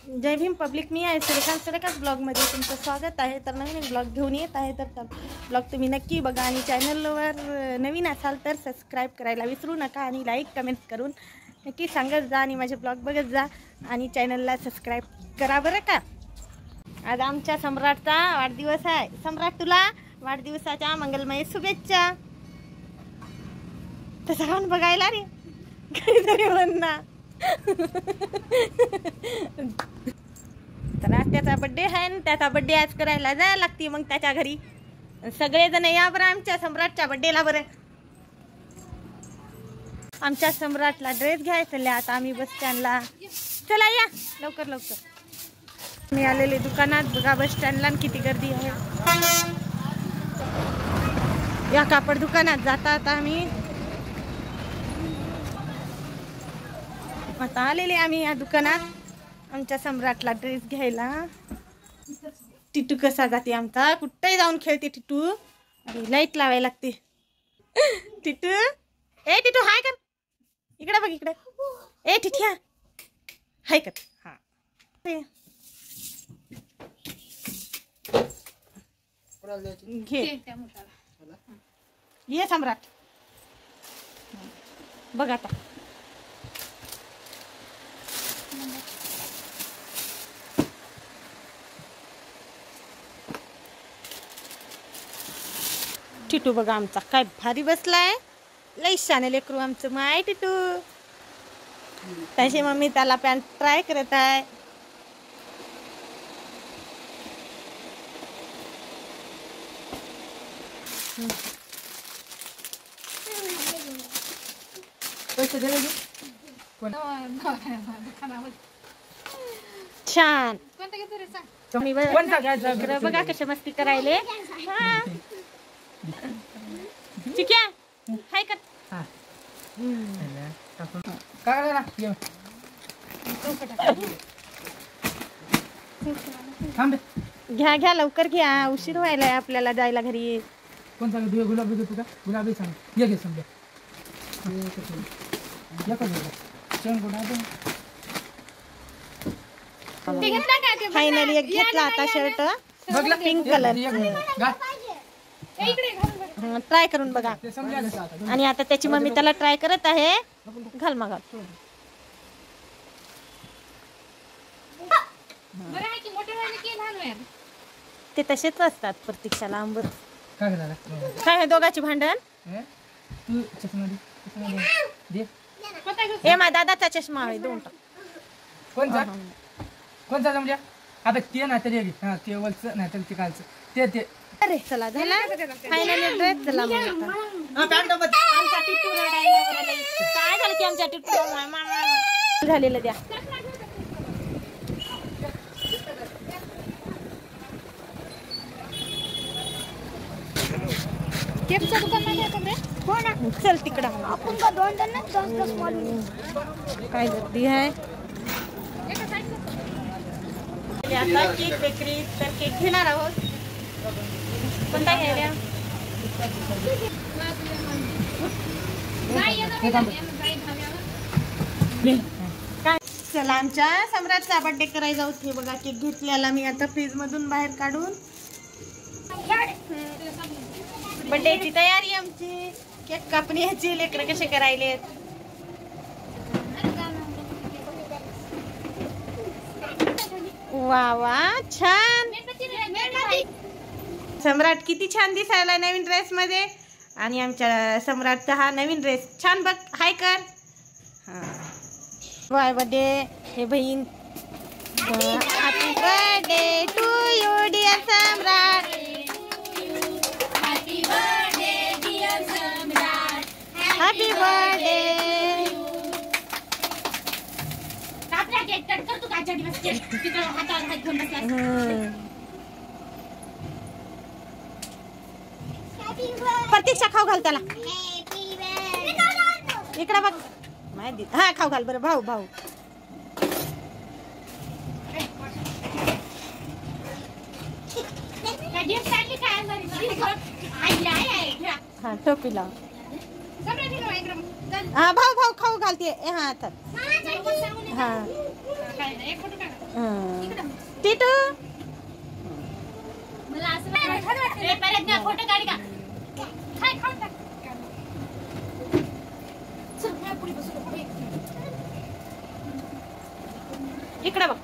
जय Bhim public, मी आहे सुरेखा ब्लॉगमध्ये तुमचं स्वागत आहे. तर नवीन ब्लॉग घेऊन येत आहे. तर ब्लॉग तुम्ही नक्की बघा आणि चॅनलवर नवीन असाल तर सबस्क्राईब करायला विसरू नका आणि लाईक कमेंट करून नक्की सांगत जा आणि माझे ब्लॉग बघत जा आणि चॅनलला सबस्क्राईब करा बरं का. आज आमच्या सम्राटचा वाढदिवस आहे. सम्राट, तुला वाढदिवसाच्या मंगलमय शुभेच्छा. तसं खाऊन बघायला रे काहीतरी म्हणणार. तर आज त्याचा बड्डे आहे आणि त्याचा बड्डे आज करायला जायला लागते. मग त्याच्या घरी सगळेजण या बरं आमच्या सम्राटच्या बड्डेला. बरं आमच्या सम्राटला ड्रेस घ्यायचा. आता आम्ही बस स्टँडला, चला या लवकर लवकर. मी आलेले दुकानात बघा, बस स्टँडला किती गर्दी आहे. या कापड दुकानात जाता आता आम्ही. आता आलेले आम्ही या दुकानात आमच्या सम्राटला ड्रेस घ्यायला. टिटू कसा जाते आमचा, कुठेही जाऊन खेळते टिटू. अरे लाईट लावायला लागते. टिटू, ए टिटू हाय कर इकडे, बघ इकडे. ए टिठ्या हाय कर. हा घे ये सम्राट. बघ आता टिटू बघा आमचा काय भारी बसलाय. लई शाने लेकरू आमचं माय टिटू. त्याची मम्मी त्याला पॅन्ट ट्राय करत आहे. छान. बघा कशा मस्ती करायले. ठीक आहे हाय कर. घ्या घ्या लवकर घ्या, उशीर व्हायलाय आपल्याला जायला घरी. कोणता गुलाबी घेतो का? गुलाबी सांग. ये घे समजा. फायनली एक घेतला आता शर्ट पिंक कलर. ट्राय करून बघा. आणि आता त्याची मम्मी त्याला ट्राय करत आहे. घाल मग. ते तसेच असतात प्रतीक्षाला आंबट. काय दोघांची भांडण. हे मा दादाचा चष्मा आहे. दोन कोणता कोणता जमल्या आता ते ना तरी हा ते वरचं नाही तर ते कालचं ते ते. अरे चला झाला फायनली ड्रेस. चला मग आमचा टिटू काय झालं की आमच्या टिटू झालेलं द्या. केकचं दुकान नाही हो ना. चल तिकडं आपण काय गर्दी आहे. आता केक बेकरी तर केक घेणार आहोत. कोणता घ्यायला. काय चला आमच्या सम्राटचा बर्थडे करायला जाऊ. हे बघा केक घेतलेला मी आता फ्रीज मधून बाहेर काढून. बर्थडेची तयारी आमची. केक कापणी याची लेकरं कसे करायले. वा वा छान. सम्राट किती छान दिसायला नवीन ड्रेस मध्ये. आणि आमच्या सम्राटचा हा नवीन ड्रेस छान बघ. हाय कर. हा बाय बर्थडे. हे बहीण. Happy birthday to you dear Samrat. Happy birthday dear Samrat. Happy birthday. Pratiksha खाऊ घाल त्याला. इकडे बघ. हा खाऊ घाल बरं. भाऊ भाऊ हा टोपी लाव. हा भाऊ भाऊ खाऊ घालते. हा तर हा इकडे बघ.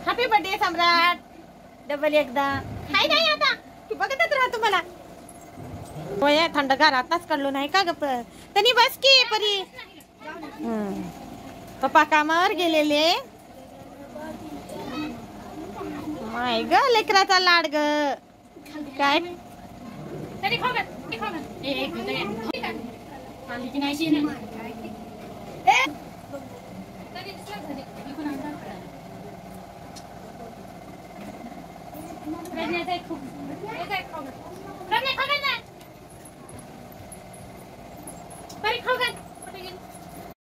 हॅपी बर्थडे सम्राट. डबल एकदा काय नाही आता तू बघतच राहतो मला. होय थंडगार आताच काढलो नाही का गप्प तनी बस की परी. पप्पा कामावर गेलेले. माय ग लेकराचा लाड ग काय.